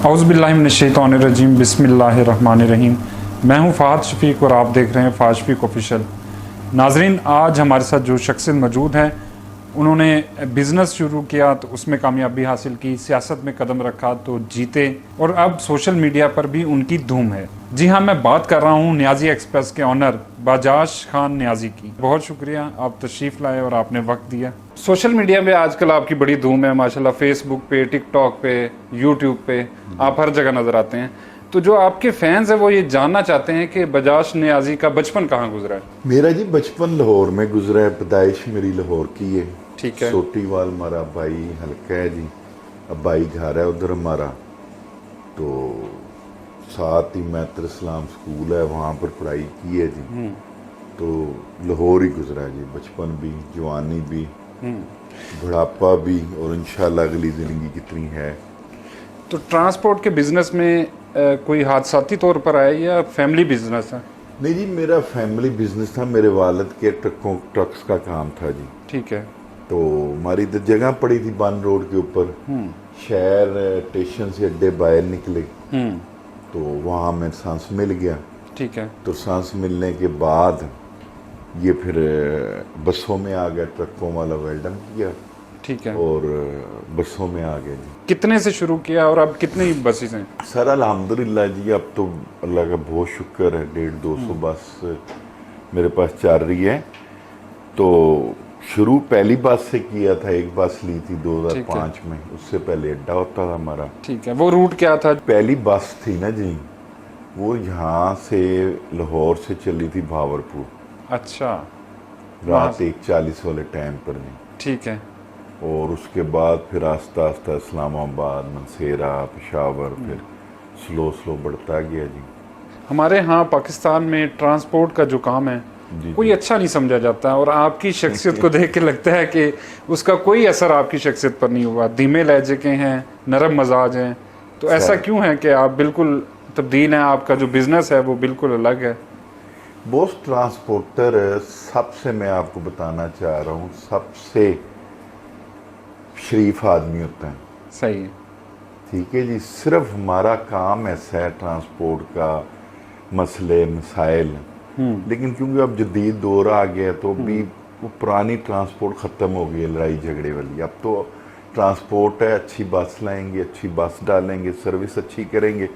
औज़ुबिल्लाहिमिनश्शैतानिर्रजीम बिस्मिल्लाहिर्रहमानिर्रहीम। मैं हूं फ़ाहद शफ़ीक और आप देख रहे हैं फ़ाहद शफ़ीक ऑफिशियल। नाज़रीन, आज हमारे साथ जो शख्सियत मौजूद हैं, उन्होंने बिज़नेस शुरू किया तो उसमें कामयाबी हासिल की, सियासत में कदम रखा तो जीते, और अब सोशल मीडिया पर भी उनकी धूम है। जी हाँ, मैं बात कर रहा हूँ नियाज़ी एक्सप्रेस के ऑनर बजाज खान नियाज़ी की। बहुत शुक्रिया, आप तशरीफ़ लाए और आपने वक्त दिया। सोशल मीडिया पे आजकल आपकी बड़ी धूम है माशाल्लाह, फेसबुक पे, टिकटॉक पे, यूट्यूब पे, आप हर जगह नज़र आते हैं। तो जो आपके फैंस हैं वो ये जानना चाहते हैं कि बजाज नियाज़ी का बचपन कहाँ गुजरा है। मेरा जी बचपन लाहौर में गुजरा है। पैदाइश मेरी लाहौर की है। ठीक है। सोटीवाल हमारा बाई हल्का है जी। अब बाई घर है उधर हमारा, तो साथ ही मैत्र इस्लाम स्कूल है, वहाँ पर पढ़ाई की है जी। तो लाहौर ही गुजरा है जी, बचपन भी, जवानी भी, बुढ़ापा भी, और इंशाल्लाह अगली ज़िंदगी कितनी है। तो ट्रांसपोर्ट के बिजनेस में कोई हादसाती तौर पर आया या फैमिली बिजनेस है। नहीं जी, मेरा फैमिली बिजनेस था। मेरे वालिद के ट्रक्स का काम था जी। ठीक है। तो हमारी इधर जगह पड़ी थी बन रोड के ऊपर, शहर स्टेशन से अड्डे बाहर निकले, तो वहाँ में सांस मिल गया। ठीक है। तो सांस मिलने के बाद ये फिर बसों में आ गया, ट्रकों वाला वेल्डन किया। ठीक है। और बसों में आ गया जी। कितने से शुरू किया और अब कितनी बसेस हैं। सर अल्हम्दुलिल्लाह जी, अब तो अल्लाह का बहुत शुक्र है, 150-200 बस मेरे पास चल रही है। तो शुरू पहली बस से किया था, एक बस ली थी 2005 में, उससे पहले अड्डा होता था हमारा। ठीक है। वो रूट क्या था। पहली बस थी ना जी, वो यहाँ से लाहौर से चली थी भावरपुर। अच्छा। रात 1:40 वाले टाइम पर जी। ठीक है। और उसके बाद फिर आस्ता आस्ता इस्लामाबाद, मनसेरा, पेशावर, फिर स्लो स्लो बढ़ता गया जी। हमारे यहाँ पाकिस्तान में ट्रांसपोर्ट का जो काम है जी कोई जी। अच्छा नहीं समझा जाता, और आपकी शख्सियत को देख के लगता है कि उसका कोई असर आपकी शख्सियत पर नहीं हुआ। धीमे लहजे के हैं, नरम मजाज हैं, तो ऐसा क्यों है कि आप बिल्कुल तब्दील हैं, आपका जो बिज़नेस है वो बिल्कुल अलग है। बॉस ट्रांसपोर्टर सबसे, मैं आपको बताना चाह रहा हूँ, सबसे शरीफ आदमी होता है। सही है। ठीक है जी। सिर्फ हमारा काम ऐसा है ट्रांसपोर्ट का, मसले मसाइल, लेकिन क्योंकि अब जदीद दौर आ गया तो भी वो पुरानी ट्रांसपोर्ट ख़त्म हो गई है, लड़ाई झगड़े वाली। अब तो ट्रांसपोर्ट है, अच्छी बस लाएंगे, अच्छी बस डालेंगे, सर्विस अच्छी करेंगे,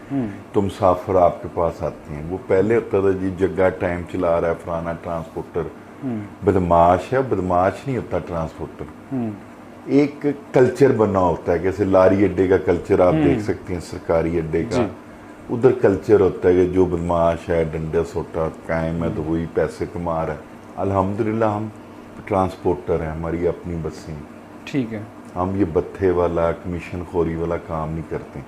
तो मुसाफिर आपके पास आते हैं। वो पहले होता था जी, जगह टाइम चला रहा है फलाना ट्रांसपोर्टर, बदमाश है। बदमाश नहीं होता ट्रांसपोर्टर। एक कल्चर बना होता है, जैसे लारी अड्डे का कल्चर आप देख सकते हैं, सरकारी अड्डे का। उधर कल्चर होता है कि जो बदमाश है, डंडा सोटा कायम है, तो वही पैसे कमा रहा है। अल्हम्दुलिल्लाह हम ट्रांसपोर्टर हैं, हमारी अपनी बसें। ठीक है। हम ये बत्थे वाला, कमीशन खोरी वाला काम नहीं करते।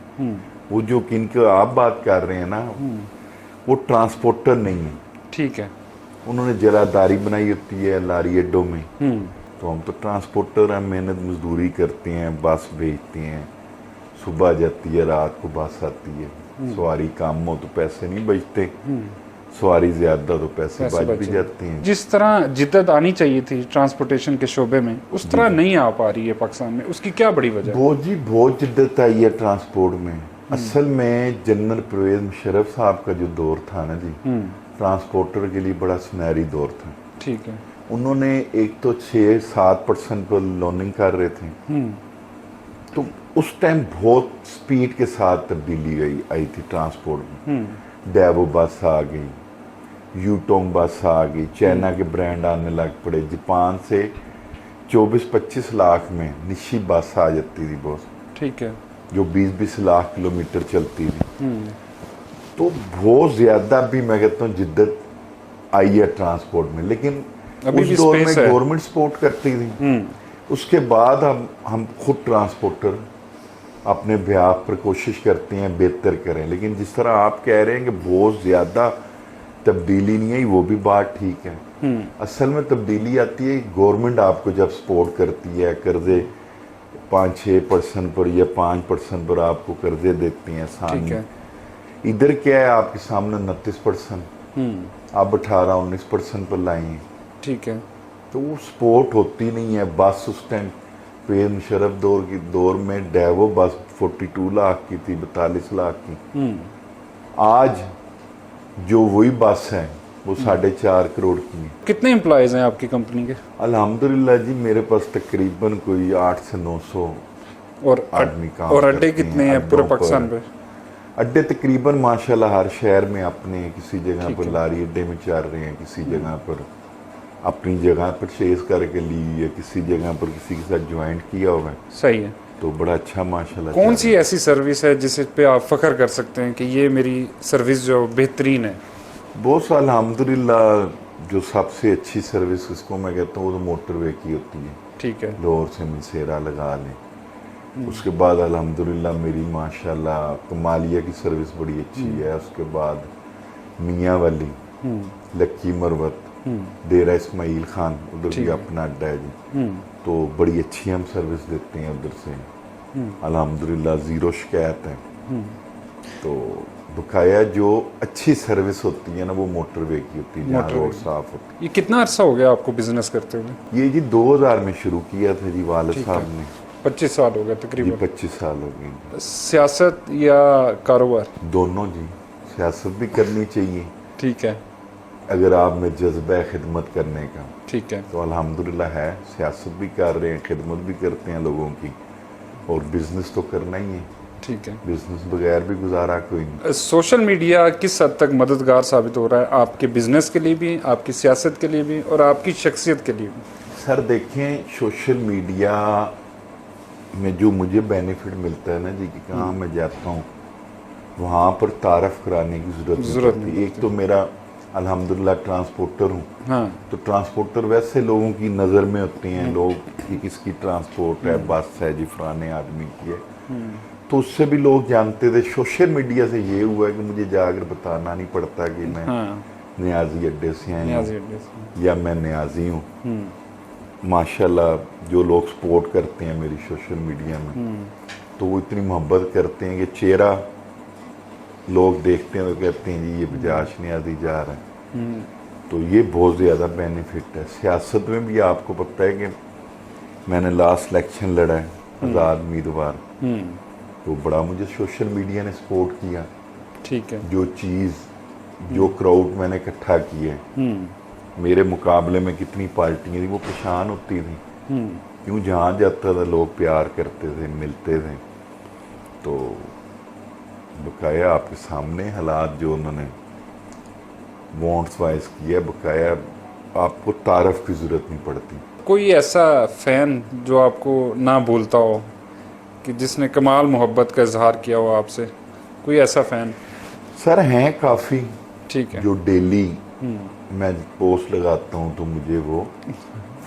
वो जो किनके आप बात कर रहे हैं ना, वो ट्रांसपोर्टर नहीं है। ठीक है। उन्होंने जरादारी बनाई होती है लारी अड्डों में, तो हम तो ट्रांसपोर्टर हैं, मेहनत मजदूरी करते हैं, बस भेजते हैं, सुबह जाती है, रात को बस आती है। सवारी कम हो तो पैसे नहीं बचते, सवारी ज्यादा तो पैसे बच भी जाते हैं। जिस तरह जिद्दत आनी चाहिए थी ट्रांसपोर्टेशन के शोबे में, उस तरह नहीं आ पा रही है पाकिस्तान में, उसकी क्या बड़ी वजह है। बहुत जी, बहुत जिद्दत आई है ट्रांसपोर्ट में। असल में जनरल परवेज मुशर्रफ साहब का जो दौर था ना जी, ट्रांसपोर्टर के लिए बड़ा सुनहरी दौर था। ठीक है। उन्होंने एक तो 6-7% पर लोनिंग कर रहे थे, तो उस टाइम बहुत स्पीड के साथ तब्दीली आई थी ट्रांसपोर्ट में। डेवो बस आ गई, यूटोंग बस आ गई, चाइना के ब्रांड आने लग पड़े, जापान से 24-25 लाख में निशी बस आ जाती थी बॉस। ठीक है। जो 20-20 लाख किलोमीटर चलती थी। तो बहुत ज़्यादा भी मैं कहता हूँ जिद्दत आई है ट्रांसपोर्ट में, लेकिन अभी उस भी दौर में स्पेस है। गवर्नमेंट सपोर्ट करती थी। उसके बाद हम खुद ट्रांसपोर्टर अपने ब्याह पर कोशिश करते हैं बेहतर करें, लेकिन जिस तरह आप कह रहे हैं कि बहुत ज़्यादा तब्दीली नहीं आई, वो भी बात ठीक है। असल में तब्दीली आती है गवर्नमेंट आपको जब सपोर्ट करती है, कर्जे 5-6% पर या 5% पर आपको कर्जे देती हैं आसानी। इधर क्या है, आपके सामने 29%, आप 18-19% पर लाए हैं। ठीक है। तो वो सपोर्ट होती नहीं है। बस उस टाइम परवेज मुशर्रफ दौर में डेवो बस 42 लाख की थी, 42 लाख की। आज जो वही बस है वो 4.5 करोड़ की है। कितने एम्प्लॉयज हैं आपकी कंपनी के? अल्हम्दुलिल्लाह जी, मेरे पास तकरीबन कोई 8 से 900 और आदमी काम और अड्डे करते कितने हैं हैं पूरे अड्डों पर। पाकिस्तान पे? अड्डे तकरीबन माशाल्लाह हर शहर में अपने, किसी जगह पर लारी अड्डे में चल रहे हैं, किसी जगह पर अपनी जगह परचेज करके ली है, किसी जगह पर किसी के साथ ज्वाइंट किया हुआ है। सही है। तो बड़ा अच्छा माशाल्लाह। कौन सी ऐसी सर्विस है जिस पे आप फख्र कर सकते हैं कि ये मेरी सर्विस जो बेहतरीन है? बहुत सा अल्हम्दुलिल्लाह, जो सबसे अच्छी सर्विस इसको मैं कहता हूँ वो तो मोटरवे की होती है। ठीक है। लाहौर से मिसेरा लगा लें, उसके बाद अल्हम्दुलिल्लाह मेरी माशाल्लाह कमालिया की सर्विस बड़ी अच्छी है। उसके बाद मियाँ वाली, लक्की मरवत, डेरा इस्माइल खान, उधर भी अपना अड्डा है जी। तो बड़ी अच्छी हम सर्विस देते हैं उधर से, अल्हम्दुलिल्लाह ज़ीरो शिकायत है। तो बकाया जो अच्छी सर्विस होती है ना वो मोटरवे की होती है, जहाँ रोड साफ होती है। ये कितना अर्सा हो गया आपको बिजनेस करते हुए? ये जी 2000 में शुरू किया था जी वालिद साहब ने। 25 साल हो गए जी तकरीबन। 25 साल हो गए। सियासत या कारोबार? दोनों जी, सियासत भी करनी चाहिए ठीक है। अगर आप में जज्बा है खिदमत करने का, ठीक है। तो अल्हम्दुलिल्लाह है, सियासत भी कर रहे हैं, खिदमत भी करते हैं लोगों की, और बिजनेस तो करना ही है। ठीक है। बिजनेस बगैर भी गुजारा कोई नहीं। सोशल मीडिया किस हद तक मददगार साबित हो रहा है आपके बिजनेस के लिए भी, आपकी सियासत के लिए भी और आपकी शख्सियत के लिए भी? सर देखें, सोशल मीडिया में जो मुझे बेनिफिट मिलता है ना जी, कि कहाँ मैं जाता हूँ वहाँ पर तारफ़ कराने की ज़रूरत नहीं पड़ती। एक तो मेरा अल्हम्दुलिल्लाह ट्रांसपोर्टर हूँ। हाँ। तो ट्रांसपोर्टर वैसे लोगों की नज़र में होते हैं लोग कि किसकी ट्रांसपोर्ट है, बस है जी फलाने आदमी की है। तो उससे भी लोग जानते थे। सोशल मीडिया से ये हुआ कि मुझे जाकर बताना नहीं पड़ता कि मैं न्याजी अड्डे से आया हूँ या मैं न्याजी हूँ। माशाल्लाह जो लोग सपोर्ट करते हैं मेरी सोशल मीडिया में, तो वो इतनी मोहब्बत करते हैं कि चेहरा लोग देखते हैं तो कहते हैं जी ये बजाज न्याजी जा रहा है। तो ये बहुत ज़्यादा बेनिफिट है। सियासत में भी आपको पता है कि मैंने लास्ट इलेक्शन लड़ा है आज़ाद उम्मीदवार, तो बड़ा मुझे सोशल मीडिया ने सपोर्ट किया। ठीक है। जो चीज़, जो क्राउड मैंने इकट्ठा किया है, मेरे मुकाबले में कितनी पार्टियाँ थी वो परेशान होती थी, क्यों जहाँ जाता था लोग प्यार करते थे, मिलते थे। तो बकाया आपके सामने हालात जो उन्होंने वॉन्ट्स वाइज किया, बकाया आपको तारफ़ की ज़रूरत नहीं पड़ती। कोई ऐसा फ़ैन जो आपको ना भूलता हो, कि जिसने कमाल मोहब्बत का इजहार किया हो आपसे, कोई ऐसा फ़ैन? सर हैं काफ़ी। ठीक है। जो डेली मैं पोस्ट लगाता हूँ तो मुझे वो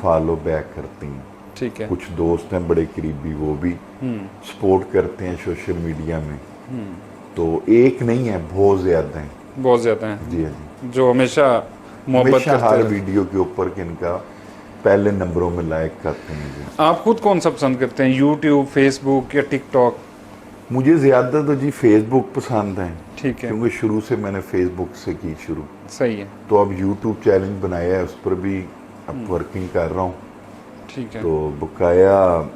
फॉलो बैक करती हैं। ठीक है। कुछ दोस्त हैं बड़े करीबी, वो भी सपोर्ट करते हैं सोशल मीडिया में। तो एक नहीं है, बहुत ज़्यादा हैं। बहुत ज़्यादा हैं। जी हाँ, जो हमेशा मोहब्बत हमेशा करते हर हैं। वीडियो के ऊपर कि इनका पहले नंबरों में लाइक करते हैं जी। आप खुद कौन सा पसंद करते हैं, यूट्यूब, फेसबुक या टिकटॉक? मुझे ज़्यादा तो जी फेसबुक पसंद है। ठीक है। क्योंकि शुरू से मैंने फेसबुक से की शुरू। सही है। तो अब यूट्यूब चैलेंज बनाया है, उस पर भी अब वर्किंग कर रहा हूँ। ठीक है। तो बकाया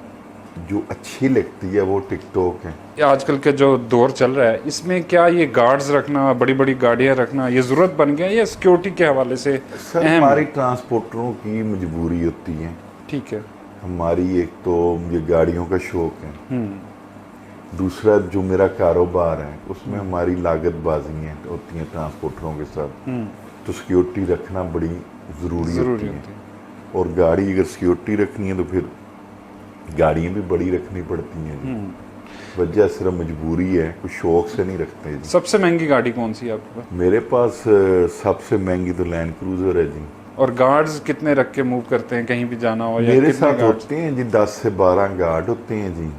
जो अच्छी लगती है वो टिकटॉक है। आजकल के जो दौर चल रहा है, इसमें क्या ये गार्ड्स रखना, बड़ी बड़ी गाड़ियाँ रखना, ये ज़रूरत बन गया या सिक्योरिटी के हवाले से सर अहम? हमारी ट्रांसपोर्टरों की मजबूरी होती है। ठीक है। हमारी एक तो मुझे गाड़ियों का शौक है, दूसरा जो मेरा कारोबार है उसमें हमारी लागत बाजियाँ होती हैं ट्रांसपोर्टरों के साथ। तो सिक्योरिटी रखना बड़ी ज़रूरी होती है। और गाड़ी अगर सिक्योरिटी रखनी है तो फिर गाड़ियाँ भी बड़ी रखनी पड़ती हैं। वजह सिर्फ मजबूरी है, कुछ शौक से नहीं रखते जी। सबसे महंगी गाड़ी कौन सी है आपके पास? मेरे पास सबसे महंगी तो लैंड क्रूजर है जी। और गार्ड्स कितने रख के मूव करते हैं कहीं भी जाना हो? या मेरे कितने साथ गार्ड्स? होते हैं जी 10 से 12 गार्ड होते हैं जी।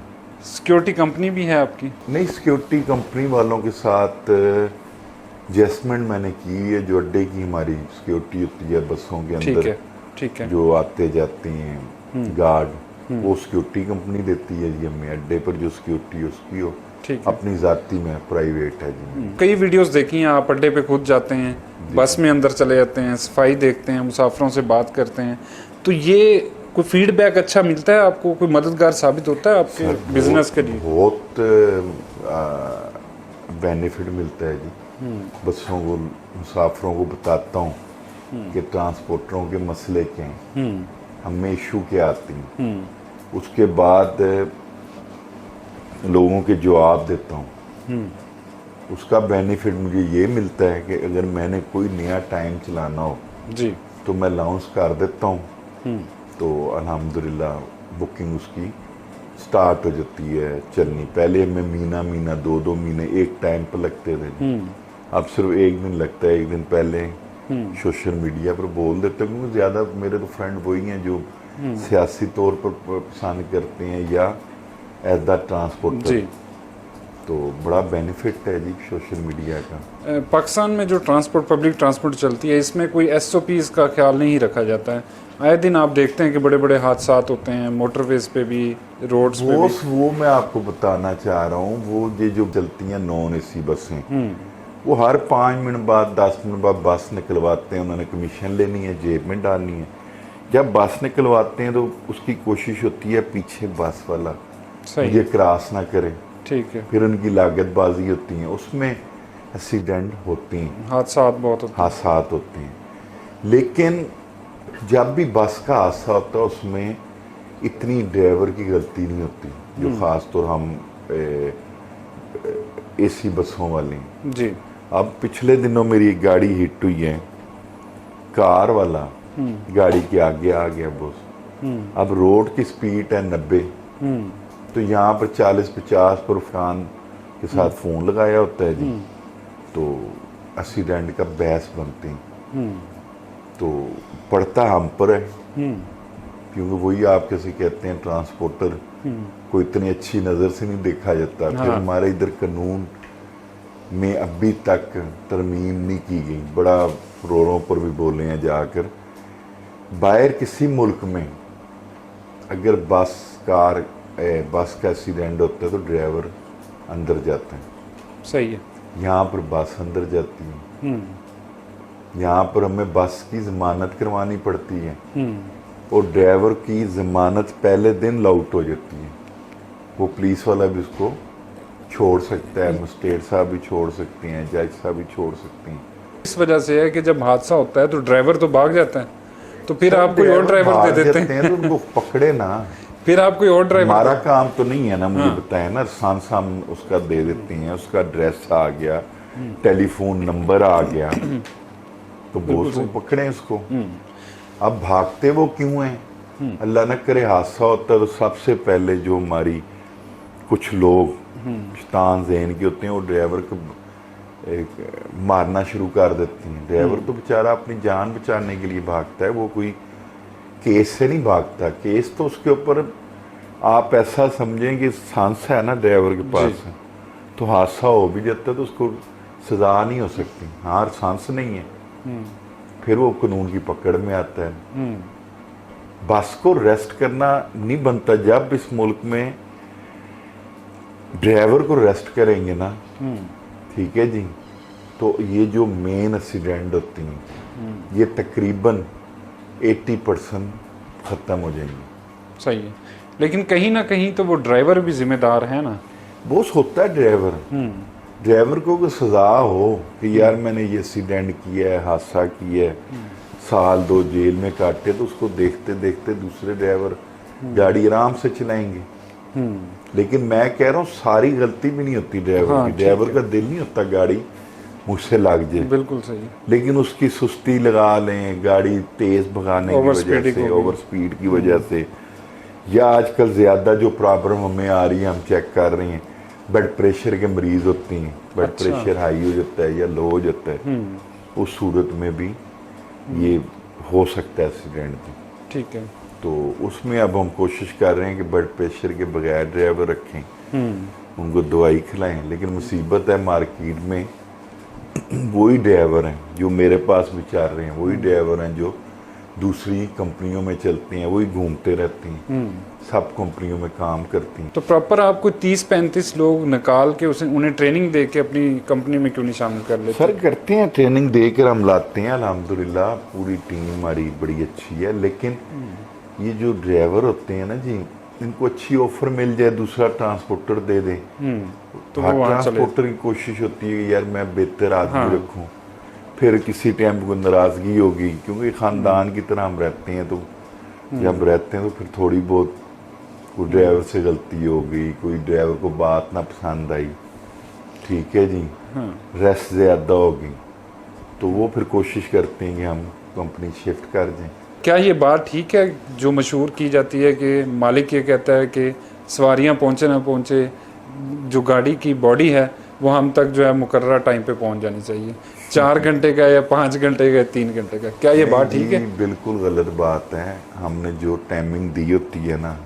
सिक्योरिटी कंपनी भी है आपकी? नहीं, सिक्योरिटी कंपनी वालों के साथ एडजस्टमेंट मैंने की है। जो अड्डे की हमारी सिक्योरिटी होती है बसों के ठीक अंदर, है। ठीक है। जो आते जाते हैं गार्ड, वो सिक्योरिटी कंपनी देती है जी हमें। अड्डे पर जो सिक्योरिटी है उसकी हो, ठीक है। अपनी जाती में प्राइवेट है जी। कई वीडियोस देखी हैं, आप अड्डे पे खुद जाते हैं, बस में अंदर चले जाते हैं, सफाई देखते हैं, मुसाफिरों से बात करते हैं। तो ये कोई फीडबैक अच्छा मिलता है आपको, कोई मददगार साबित होता है आपके बिजनेस के लिए? बहुत बेनिफिट मिलता है जी। बसों को, मुसाफिरों को बताता हूँ कि ट्रांसपोर्टरों के मसले क्या हैं, हमें इशू क्या आती हैं, उसके बाद लोगों के जवाब देता हूँ। उसका बेनिफिट मुझे ये मिलता है कि अगर मैंने कोई नया टाइम चलाना हो जी, तो मैं लॉन्च कर देता हूँ, तो अल्हम्दुलिल्लाह बुकिंग उसकी स्टार्ट हो जाती है चलनी। पहले हमें महीना 2 महीने एक टाइम पर लगते थे, अब सिर्फ एक दिन लगता है। एक दिन पहले सोशल मीडिया पर बोल देते हैं, क्योंकि ज़्यादा मेरे तो फ्रेंड वही हैं जो सियासी तौर पर पसंद करते हैं या एज द ट्रांसपोर्टर। जी। तो बड़ा बेनिफिट है जी सोशल मीडिया का। पाकिस्तान में जो ट्रांसपोर्ट, पब्लिक ट्रांसपोर्ट चलती है, इसमें कोई SOPs का ख्याल नहीं रखा जाता है। आए दिन आप देखते हैं कि बड़े बड़े हादसा होते हैं, मोटरवेज पे भी, रोड्स पे भी। वो मैं आपको बताना चाह रहा हूँ, वो ये जो चलती हैं नॉन AC बसें, वो हर 5 मिनट बाद 10 मिनट बाद बस निकलवाते हैं। उन्होंने कमीशन लेनी है, जेब में डालनी है। जब बस निकलवाते हैं तो उसकी कोशिश होती है पीछे बस वाला सही ये क्रॉस ना करे, ठीक है। फिर उनकी लागतबाजी होती है, उसमें एक्सीडेंट होते हैं, हादसा बहुत होते हैं। हादसा होते हैं। लेकिन जब भी बस का हादसा होता है उसमें इतनी ड्राइवर की गलती नहीं होती, जो ख़ास तौर हम AC बसों वाले हैं। जी, अब पिछले दिनों मेरी एक गाड़ी हिट हुई है, कार वाला गाड़ी के आगे आ गया बॉस। अब रोड की स्पीड है 90, तो यहाँ पर 40-50 पर फैन के साथ फ़ोन लगाया होता है जी, तो एक्सीडेंट का बहस बनते हैं। तो पड़ता हम पर है, क्योंकि वही आप कैसे कहते हैं ट्रांसपोर्टर को इतनी अच्छी नज़र से नहीं देखा जाता। फिर हमारे इधर कानून में अभी तक तरमीम नहीं की गई, बड़ा रोडों पर भी बोले हैं जाकर। बाहर किसी मुल्क में अगर बस का एक्सीडेंट होता है तो ड्राइवर अंदर जाता है, सही है। यहाँ पर बस अंदर जाती है। यहाँ पर हमें बस की ज़मानत करवानी पड़ती है, और ड्राइवर की ज़मानत पहले दिन आउट हो जाती है। वो पुलिस वाला भी उसको छोड़ सकता है, मजिस्ट्रेट साहब भी छोड़ सकते हैं, जज साहब भी छोड़ सकते हैं। इस वजह से है कि जब हादसा होता है तो ड्राइवर तो भाग जाता है, तो फिर आप कोई और ड्राइवर दे देते हैं। तो उनको पकड़े ना, फिर आप कोई और ड्राइवर। हमारा काम तो नहीं है ना, मुझे बताया ना, सांस हम उसका दे देते हैं, उसका एड्रेस आ गया, टेलीफोन नंबर आ गया, तो बोस वो पकड़े उसको। अब भागते वो क्यों हैं? अल्लाह न करे हादसा होता है तो सबसे पहले जो हमारी कुछ लोग शैतान ज़हन के होते हैं, वो ड्राइवर को मारना शुरू कर देते हैं। ड्राइवर तो बेचारा अपनी जान बचाने के लिए भागता है, वो कोई केस से नहीं भागता। केस तो उसके ऊपर आप ऐसा समझें कि सांस है ना ड्राइवर के पास, तो हादसा हो भी जाता है तो उसको सज़ा नहीं हो सकती। हाँ, सांस नहीं है, फिर वो कानून की पकड़ में आता है। बस को रेस्ट करना नहीं बनता। जब इस मुल्क में ड्राइवर को रेस्ट करेंगे ना, ठीक है जी, तो ये जो मेन एक्सीडेंट होती हैं ये तकरीबन 80% ख़त्म हो जाएंगे। सही है, लेकिन कहीं ना कहीं तो वो ड्राइवर भी जिम्मेदार है ना। बोस होता है ड्राइवर को कोई सज़ा हो कि यार मैंने ये एक्सीडेंट किया है, हादसा किया है, साल 2 जेल में काटे, तो उसको देखते देखते दूसरे ड्राइवर गाड़ी आराम से चलाएंगे। लेकिन मैं कह रहा हूँ सारी गलती भी नहीं होती ड्राइवर की। ड्राइवर का दिल नहीं होता गाड़ी मुझसे लग जाए, बिल्कुल सही, लेकिन उसकी सुस्ती लगा लें, गाड़ी तेज भगाने की वजह से, ओवर स्पीड की वजह से, या आजकल ज़्यादा जो प्रॉब्लम हमें आ रही है, हम चेक कर रहे हैं, ब्लड प्रेशर के मरीज़ होते हैं, ब्लड प्रेशर हाई हो जाता है या लो हो जाता है, उस सूरत में भी ये हो सकता है एक्सीडेंट। ठीक है, तो उसमें अब हम कोशिश कर रहे हैं कि ब्लड प्रेशर के बगैर ड्राइवर रखें, उनको दवाई खिलाएं। लेकिन मुसीबत है मार्केट में वही ड्राइवर हैं जो मेरे पास भी चल रहे हैं, वही ड्राइवर हैं जो दूसरी कंपनियों में चलते हैं, वही घूमते रहते हैं, सब कंपनियों में काम करती हैं। तो प्रॉपर आपको 30-35 लोग निकाल के उन्हें ट्रेनिंग दे के अपनी कंपनी में क्यों नहीं शामिल कर लेते? सर करते हैं, ट्रेनिंग देकर हम लाते हैं, अल्हम्दुलिल्लाह पूरी टीम हमारी बड़ी अच्छी है। लेकिन ये जो ड्राइवर होते हैं ना जी, इनको अच्छी ऑफर मिल जाए, दूसरा ट्रांसपोर्टर दे दे, तो हर वो वहाँ चले। ट्रांसपोर्टर की कोशिश होती है कि यार मैं बेहतर आदमी रखूं, फिर किसी टाइम को नाराज़गी होगी, क्योंकि ख़ानदान की तरह हम रहते हैं, तो जब रहते हैं तो फिर थोड़ी बहुत कोई ड्राइवर से गलती हो गई, कोई ड्राइवर को बात ना पसंद आई, ठीक है जी, रेस्ट ज़्यादा होगी, तो वो फिर कोशिश करते हैं कि हम कंपनी शिफ्ट कर दें। क्या ये बात ठीक है जो मशहूर की जाती है कि मालिक ये कहता है कि सवारियां पहुंचे ना पहुंचे, जो गाड़ी की बॉडी है वो हम तक जो है मुकर्रर टाइम पे पहुंच जानी चाहिए, 4 घंटे का या 5 घंटे का या 3 घंटे का, क्या ये बात ठीक है? नहीं, बिल्कुल गलत बात है। हमने जो टाइमिंग दी होती है ना,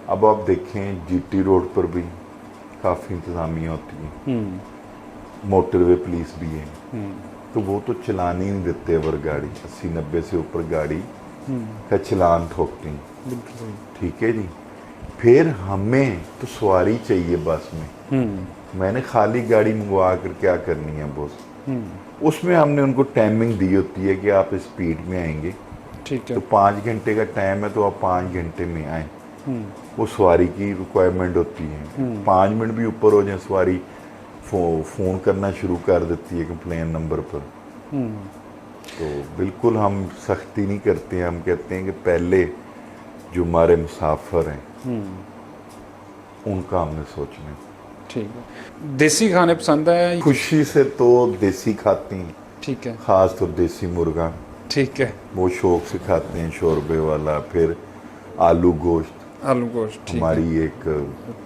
अब आप देखें जीटी रोड पर भी काफ़ी इंतज़ामिया होती है, मोटरवे पुलिस भी है, तो वो तो चलान ही नहीं देते अगर गाड़ी 80-90 से ऊपर गाड़ी का चलान ठोकती हैं, ठीक है जी। फिर हमें तो सवारी चाहिए बस में, मैंने खाली गाड़ी मंगवा कर क्या करनी है बॉस, उसमें हमने उनको टाइमिंग दी होती है कि आप स्पीड में आएंगे, ठीक है, तो 5 घंटे का टाइम है तो आप 5 घंटे में आए, वो सवारी की रिक्वायरमेंट होती है। 5 मिनट भी ऊपर हो जाए सवारी फ़ोन करना शुरू कर देती है कंप्लेन नंबर पर। तो बिल्कुल हम सख्ती नहीं करते हैं, हम कहते हैं कि पहले जो हमारे मुसाफिर हैं उनका हमने सोचना है। ठीक है। देसी खाने पसंद है? खुशी से तो देसी खाती हैं, ठीक है, ख़ास तो देसी मुर्गा, ठीक है, वो शौक से खाते हैं, शोरबे वाला, फिर आलू गोश्त, आलू गोश्त, ठीक है, हमारी एक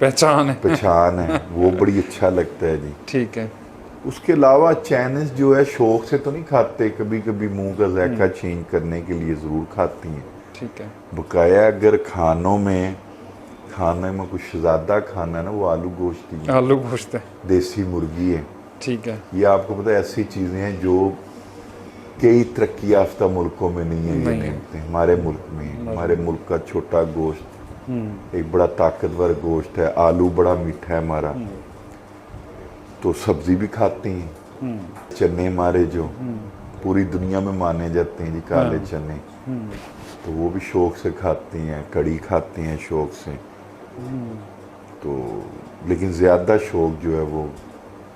पहचान है, वो बड़ी अच्छा लगता है जी। ठीक है, उसके अलावा चाइनीज जो है शौक से तो नहीं खाते, कभी कभी मुंह का जायका चेंज करने के लिए ज़रूर खाती हैं। ठीक है, बकाया अगर खाने में कुछ ज़्यादा खाना है ना, वो आलू गोश्त ही है, आलू गोश्त है, देसी मुर्गी है। ठीक है, ये आपको पता है ऐसी चीज़ें हैं जो कई तरक्की याफ्ता मुल्कों में नहीं है, ये नियमतें हमारे मुल्क में है। हमारे मुल्क का छोटा गोश्त एक बड़ा ताकतवर गोश्त है, आलू बड़ा मीठा है हमारा, तो सब्जी भी खाते हैं। चने हमारे जो पूरी दुनिया में माने जाते हैं जी, काले चने, तो वो भी शौक से खाते हैं, कड़ी खाते हैं शौक से, तो लेकिन ज़्यादा शौक जो है वो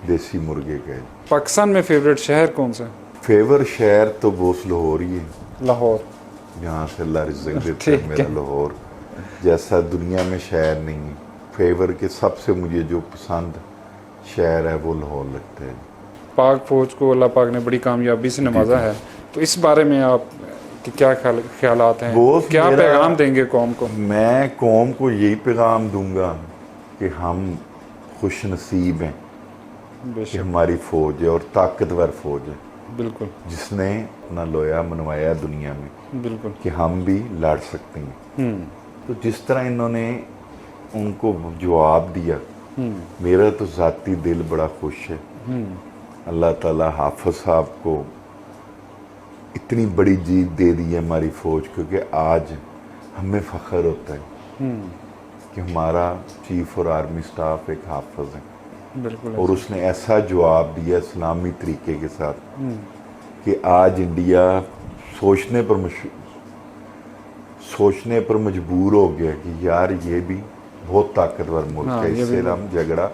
देसी मुर्गे का है। पाकिस्तान में फेवरेट शहर कौन सा? फेवर शहर तो बोस लाहौर ही है, लाहौर, यहाँ से अल्लाह रिज़्क़ देता है मेरा लाहौर, जैसा दुनिया में शहर नहीं है। फेवर के सबसे मुझे जो पसंद शहर है वो लाहौर लगता है। पाक फौज को अल्लाह पाक ने बड़ी कामयाबी से नवाजा है, तो इस बारे में आप कि क्या ख्यालात हैं, क्या पैगाम देंगे कौम को? मैं कौम को यही पैगाम दूंगा कि हम खुश नसीब हैं कि हमारी फ़ौज है, और ताकतवर फ़ौज है, बिल्कुल, जिसने अपना लोया मनवाया दुनिया में, बिल्कुल, कि हम भी लड़ सकते हैं। तो जिस तरह इन्होंने उनको जवाब दिया, मेरा तो ज़ाती दिल बड़ा खुश है। अल्लाह ताला हाफ़िज़ साहब को इतनी बड़ी जीत दे दी है हमारी फ़ौज, क्योंकि आज हमें फ़ख्र होता है कि हमारा चीफ़ और आर्मी स्टाफ एक हाफ़िज़ है, बिल्कुल, और उसने ऐसा जवाब दिया इस्लामी तरीके के साथ कि आज इंडिया सोचने पर मजबूर हो गया कि यार ये भी बहुत ताकतवर मुल्क है, इससे हम झगड़ा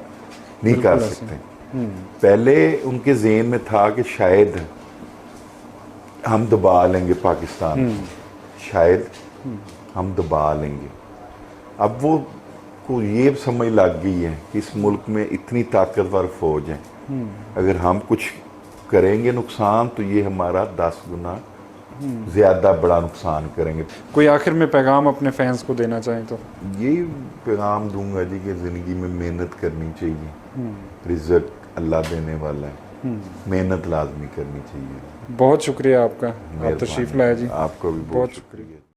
नहीं कर सकते। पहले उनके ज़हन में था कि शायद हम दबा लेंगे पाकिस्तान, शायद हम दबा लेंगे। अब वो को ये समझ लग गई है कि इस मुल्क में इतनी ताकतवर फ़ौज है, अगर हम कुछ करेंगे नुकसान तो ये हमारा 10 गुना ज़्यादा बड़ा नुकसान करेंगे। कोई आखिर में पैगाम अपने फैंस को देना चाहें तो? यही पैगाम दूंगा जी कि ज़िंदगी में मेहनत करनी चाहिए, रिज़्क़ अल्लाह देने वाला है, मेहनत लाजमी करनी चाहिए। बहुत शुक्रिया आपका, आप तशरीफ़ लाए जी, आपका भी बहुत शुक्रिया।